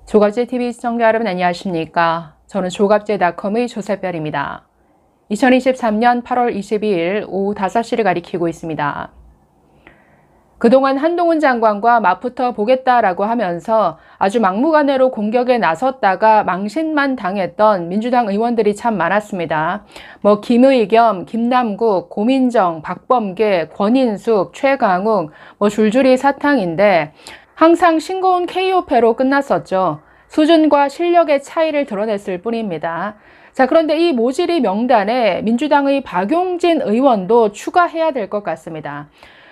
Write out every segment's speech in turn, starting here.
조갑제TV 시청자 여러분 안녕하십니까? 저는 조갑제닷컴의 조세별입니다. 2023년 8월 22일 오후 5시를 가리키고 있습니다. 그동안 한동훈 장관과 맞붙어 보겠다라고 하면서 아주 막무가내로 공격에 나섰다가 망신만 당했던 민주당 의원들이 참 많았습니다. 김의겸, 김남국, 고민정, 박범계, 권인숙, 최강욱 줄줄이 사탕인데 항상 싱거운 KO패로 끝났었죠. 수준과 실력의 차이를 드러냈을 뿐입니다. 자, 그런데 이 모질이 명단에 민주당의 박용진 의원도 추가해야 될 것 같습니다.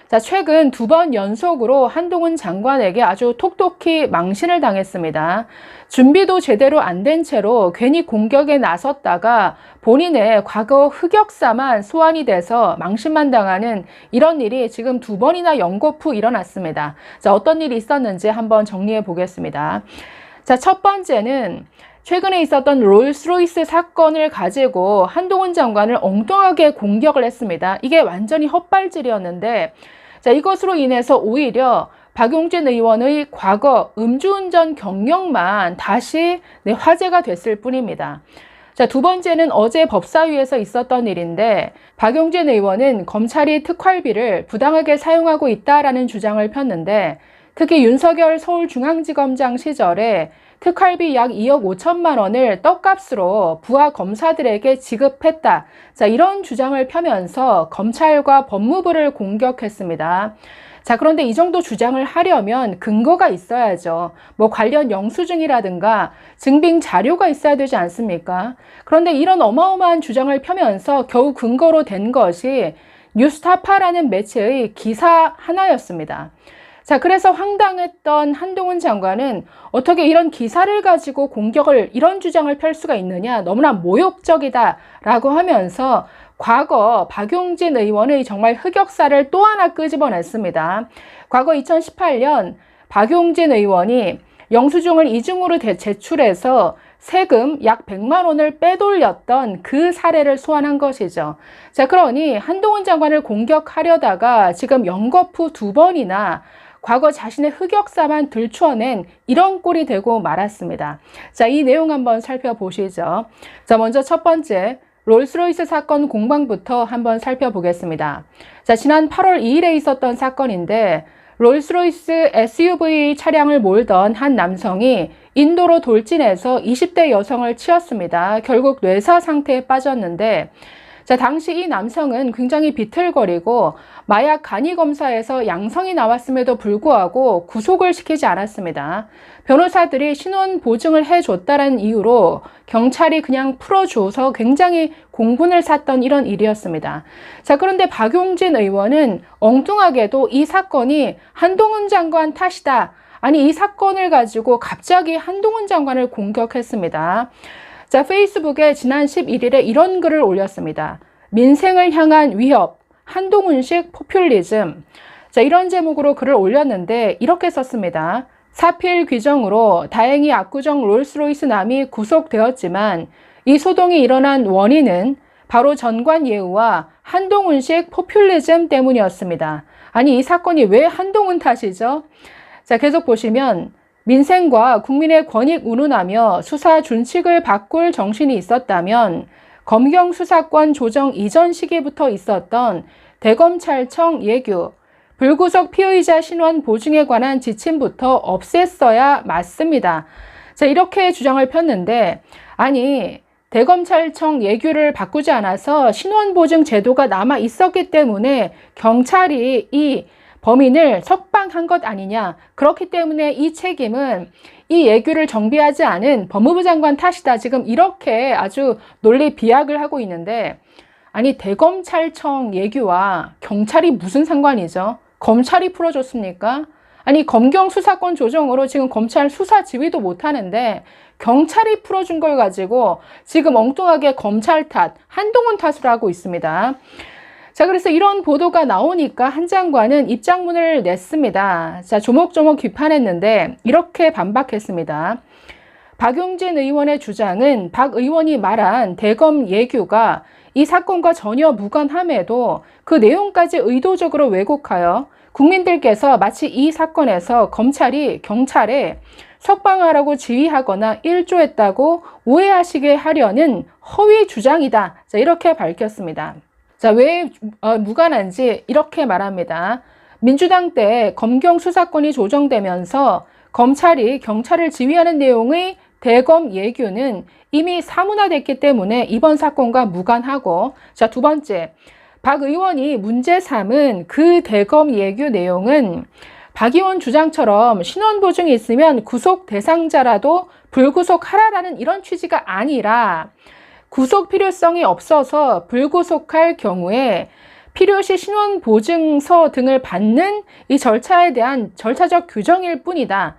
자, 최근 2번 연속으로 한동훈 장관에게 아주 톡톡히 망신을 당했습니다. 준비도 제대로 안 된 채로 괜히 공격에 나섰다가 본인의 과거 흑역사만 소환이 돼서 망신만 당하는 이런 일이 지금 2번이나 연거푸 일어났습니다. 자, 어떤 일이 있었는지 한번 정리해 보겠습니다. 자, 첫 번째는 최근에 있었던 롤스로이스 사건을 가지고 한동훈 장관을 엉뚱하게 공격을 했습니다. 이게 완전히 헛발질이었는데, 자, 이것으로 인해서 오히려 박용진 의원의 과거 음주운전 경력만 다시 화제가 됐을 뿐입니다. 자, 두 번째는 어제 법사위에서 있었던 일인데 박용진 의원은 검찰이 특활비를 부당하게 사용하고 있다라는 주장을 폈는데 특히 윤석열 서울중앙지검장 시절에 특활비 약 2억 5천만 원을 떡값으로 부하 검사들에게 지급했다. 자, 이런 주장을 펴면서 검찰과 법무부를 공격했습니다. 자, 그런데 이 정도 주장을 하려면 근거가 있어야죠. 관련 영수증이라든가 증빙 자료가 있어야 되지 않습니까? 그런데 이런 어마어마한 주장을 펴면서 겨우 근거로 된 것이 뉴스타파라는 매체의 기사 하나였습니다. 자, 그래서 황당했던 한동훈 장관은 어떻게 이런 기사를 가지고 이런 주장을 펼 수가 있느냐, 너무나 모욕적이다라고 하면서 과거 박용진 의원의 정말 흑역사를 또 하나 끄집어냈습니다. 과거 2018년 박용진 의원이 영수증을 이중으로 제출해서 세금 약 100만 원을 빼돌렸던 그 사례를 소환한 것이죠. 자, 그러니 한동훈 장관을 공격하려다가 지금 연거푸 2번이나 과거 자신의 흑역사만 들춰낸 이런 꼴이 되고 말았습니다. 자, 이 내용 한번 살펴보시죠. 자, 먼저 첫 번째, 롤스로이스 사건 공방부터 한번 살펴보겠습니다. 자, 지난 8월 2일에 있었던 사건인데 롤스로이스 SUV 차량을 몰던 한 남성이 인도로 돌진해서 20대 여성을 치었습니다. 결국 뇌사 상태에 빠졌는데 자, 당시 이 남성은 굉장히 비틀거리고 마약 간이 검사에서 양성이 나왔음에도 불구하고 구속을 시키지 않았습니다. 변호사들이 신원 보증을 해줬다는 이유로 경찰이 그냥 풀어줘서 굉장히 공분을 샀던 이런 일이었습니다. 자, 그런데 박용진 의원은 엉뚱하게도 이 사건이 한동훈 장관 탓이다. 아니, 이 사건을 가지고 갑자기 한동훈 장관을 공격했습니다. 자, 페이스북에 지난 11일에 이런 글을 올렸습니다. 민생을 향한 위협, 한동훈식 포퓰리즘. 자, 이런 제목으로 글을 올렸는데 이렇게 썼습니다. 사필 규정으로 다행히 압구정 롤스로이스 남이 구속되었지만 이 소동이 일어난 원인은 바로 전관예우와 한동훈식 포퓰리즘 때문이었습니다. 아니, 이 사건이 왜 한동훈 탓이죠? 자, 계속 보시면 민생과 국민의 권익 운운하며 수사 준칙을 바꿀 정신이 있었다면 검경 수사권 조정 이전 시기부터 있었던 대검찰청 예규, 불구속 피의자 신원 보증에 관한 지침부터 없앴어야 맞습니다. 자, 이렇게 주장을 폈는데 아니, 대검찰청 예규를 바꾸지 않아서 신원 보증 제도가 남아 있었기 때문에 경찰이 이 범인을 석방한 것 아니냐. 그렇기 때문에 이 책임은 이 예규를 정비하지 않은 법무부 장관 탓이다. 지금 이렇게 아주 논리 비약을 하고 있는데 아니, 대검찰청 예규와 경찰이 무슨 상관이죠? 검찰이 풀어줬습니까? 아니, 검경 수사권 조정으로 지금 검찰 수사 지휘도 못하는데 경찰이 풀어준 걸 가지고 지금 엉뚱하게 검찰 탓, 한동훈 탓을 하고 있습니다. 자, 그래서 이런 보도가 나오니까 한 장관은 입장문을 냈습니다. 자, 조목조목 비판했는데 이렇게 반박했습니다. 박용진 의원의 주장은 박 의원이 말한 대검 예규가 이 사건과 전혀 무관함에도 그 내용까지 의도적으로 왜곡하여 국민들께서 마치 이 사건에서 검찰이 경찰에 석방하라고 지휘하거나 일조했다고 오해하시게 하려는 허위 주장이다. 자, 이렇게 밝혔습니다. 자, 왜 무관한지 이렇게 말합니다. 민주당 때 검경 수사권이 조정되면서 검찰이 경찰을 지휘하는 내용의 대검 예규는 이미 사문화됐기 때문에 이번 사건과 무관하고, 자, 두 번째, 박 의원이 문제 삼은 그 대검 예규 내용은 박 의원 주장처럼 신원 보증이 있으면 구속 대상자라도 불구속하라라는 이런 취지가 아니라 구속 필요성이 없어서 불구속할 경우에 필요시 신원 보증서 등을 받는 이 절차에 대한 절차적 규정일 뿐이다.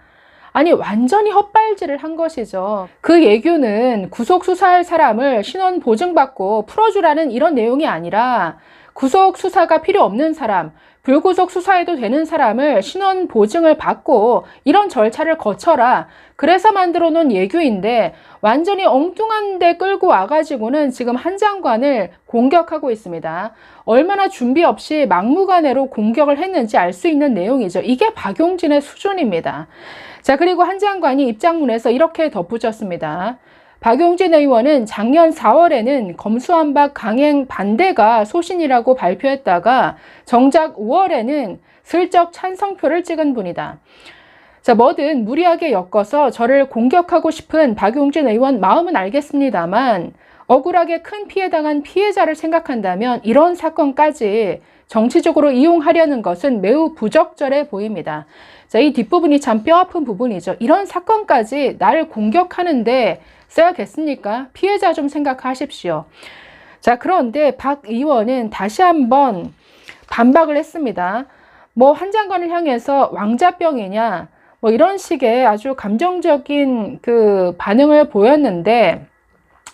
아니, 완전히 헛발질을 한 것이죠. 그 예규는 구속 수사할 사람을 신원 보증받고 풀어주라는 이런 내용이 아니라 구속 수사가 필요 없는 사람, 불구속 수사해도 되는 사람을 신원 보증을 받고 이런 절차를 거쳐라. 그래서 만들어 놓은 예규인데 완전히 엉뚱한 데 끌고 와가지고는 지금 한 장관을 공격하고 있습니다. 얼마나 준비 없이 막무가내로 공격을 했는지 알 수 있는 내용이죠. 이게 박용진의 수준입니다. 자, 그리고 한 장관이 입장문에서 이렇게 덧붙였습니다. 박용진 의원은 작년 4월에는 검수완박 강행 반대가 소신이라고 발표했다가 정작 5월에는 슬쩍 찬성표를 찍은 분이다. 자, 뭐든 무리하게 엮어서 저를 공격하고 싶은 박용진 의원 마음은 알겠습니다만 억울하게 큰 피해 당한 피해자를 생각한다면 이런 사건까지 정치적으로 이용하려는 것은 매우 부적절해 보입니다. 자, 이 뒷부분이 참 뼈아픈 부분이죠. 이런 사건까지 나를 공격하는데 써야겠습니까? 피해자 좀 생각하십시오. 자, 그런데 박 의원은 다시 한번 반박을 했습니다. 뭐 한 장관을 향해서 왕자병이냐, 뭐 이런 식의 아주 감정적인 그 반응을 보였는데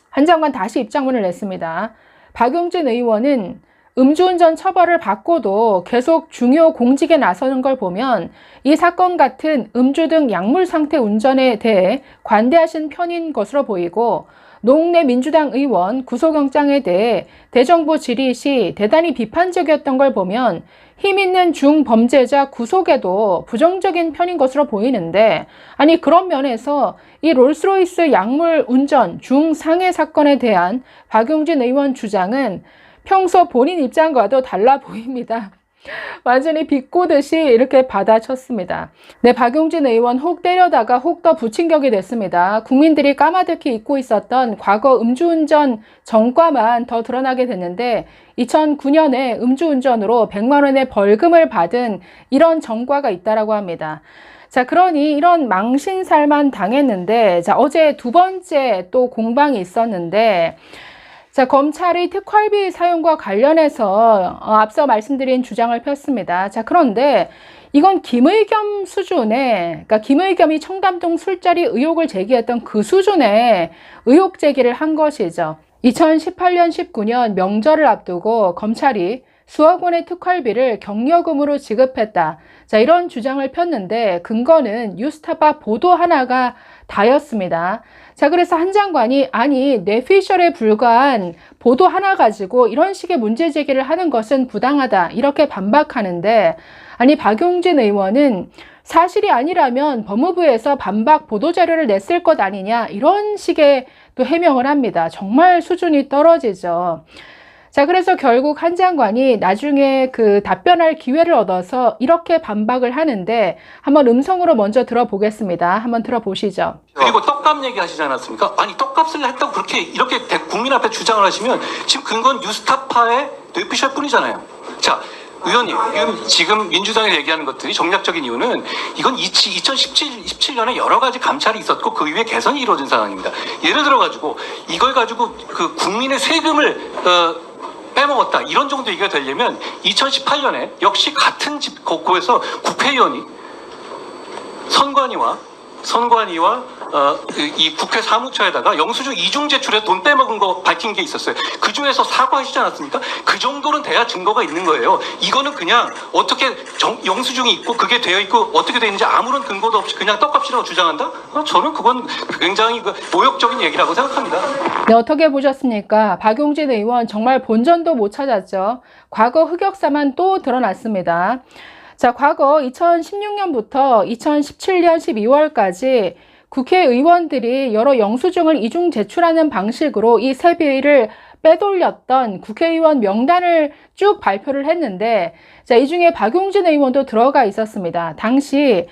한 장관 다시 입장문을 냈습니다. 박용진 의원은 음주운전 처벌을 받고도 계속 중요 공직에 나서는 걸 보면 이 사건 같은 음주 등 약물 상태 운전에 대해 관대하신 편인 것으로 보이고 노웅래 민주당 의원 구속영장에 대해 대정부 질의 시 대단히 비판적이었던 걸 보면 힘 있는 중범죄자 구속에도 부정적인 편인 것으로 보이는데, 아니 그런 면에서 이 롤스로이스 약물 운전 중상해 사건에 대한 박용진 의원 주장은 평소 본인 입장과도 달라 보입니다. 완전히 비꼬듯이 이렇게 받아쳤습니다. 네, 박용진 의원 혹 때려다가 혹 더 붙인 격이 됐습니다. 국민들이 까마득히 잊고 있었던 과거 음주운전 전과만 더 드러나게 됐는데 2009년에 음주운전으로 100만 원의 벌금을 받은 이런 전과가 있다라고 합니다. 자, 그러니 이런 망신살만 당했는데, 자, 어제 두 번째 또 공방이 있었는데, 자, 검찰의 특활비 사용과 관련해서 앞서 말씀드린 주장을 폈습니다. 자, 그런데 이건 김의겸 수준의, 그러니까 김의겸이 청담동 술자리 의혹을 제기했던 그 수준의 의혹 제기를 한 것이죠. 2018년, 19년 명절을 앞두고 검찰이 수억 원의 특활비를 경력금으로 지급했다. 자, 이런 주장을 폈는데 근거는 뉴스타파 보도 하나가 다였습니다. 자, 그래서 한 장관이 아니 뇌피셜에 불과한 보도 하나 가지고 이런 식의 문제 제기를 하는 것은 부당하다 이렇게 반박하는데, 아니 박용진 의원은 사실이 아니라면 법무부에서 반박 보도자료를 냈을 것 아니냐 이런 식의 또 해명을 합니다. 정말 수준이 떨어지죠. 자, 그래서 결국 한 장관이 나중에 그 답변할 기회를 얻어서 이렇게 반박을 하는데 한번 음성으로 먼저 들어보겠습니다. 한번 들어보시죠. 그리고 떡값 얘기하시지 않았습니까? 아니 떡값을 했다고 그렇게 이렇게 국민 앞에 주장을 하시면 지금 근거는 뉴스타파의 뇌피셜 뿐이잖아요. 자, 의원님, 지금 민주당이 얘기하는 것들이 정략적인 이유는 이건 2017년에 여러 가지 감찰이 있었고 그 이후에 개선이 이루어진 상황입니다. 예를 들어가지고 이걸 가지고 그 국민의 세금을 빼먹었다 이런 정도 얘기가 되려면 2018년에 역시 같은 집 곳에서 국회의원이 선관위와 이 국회 사무처에다가 영수증 이중 제출에 돈 빼먹은 거 밝힌 게 있었어요. 그 중에서 사과하시지 않았습니까? 그 정도는 돼야 증거가 있는 거예요. 이거는 그냥 어떻게 영수증이 있고 그게 되어 있고 어떻게 되어 있는지 아무런 근거도 없이 그냥 떡값이라고 주장한다? 저는 그건 굉장히 모욕적인 얘기라고 생각합니다. 네, 어떻게 보셨습니까? 박용진 의원 정말 본전도 못 찾았죠. 과거 흑역사만 또 드러났습니다. 자, 과거 2016년부터 2017년 12월까지 국회의원들이 여러 영수증을 이중 제출하는 방식으로 이 세비를 빼돌렸던 국회의원 명단을 쭉 발표를 했는데, 자, 이 중에 박용진 의원도 들어가 있었습니다. 당시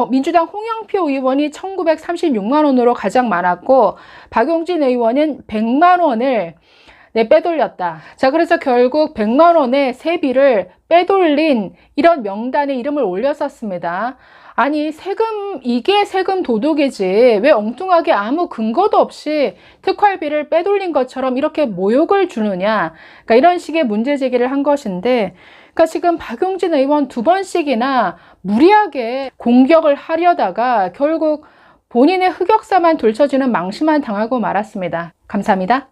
민주당 홍영표 의원이 1936만 원으로 가장 많았고, 박용진 의원은 100만 원을 빼돌렸다. 자, 그래서 결국 100만 원의 세비를 빼돌린 이런 명단에 이름을 올렸었습니다. 아니, 이게 세금 도둑이지. 왜 엉뚱하게 아무 근거도 없이 특활비를 빼돌린 것처럼 이렇게 모욕을 주느냐. 그러니까 이런 식의 문제 제기를 한 것인데, 그러니까 지금 박용진 의원 2번씩이나 무리하게 공격을 하려다가 결국 본인의 흑역사만 들춰지는 망신만 당하고 말았습니다. 감사합니다.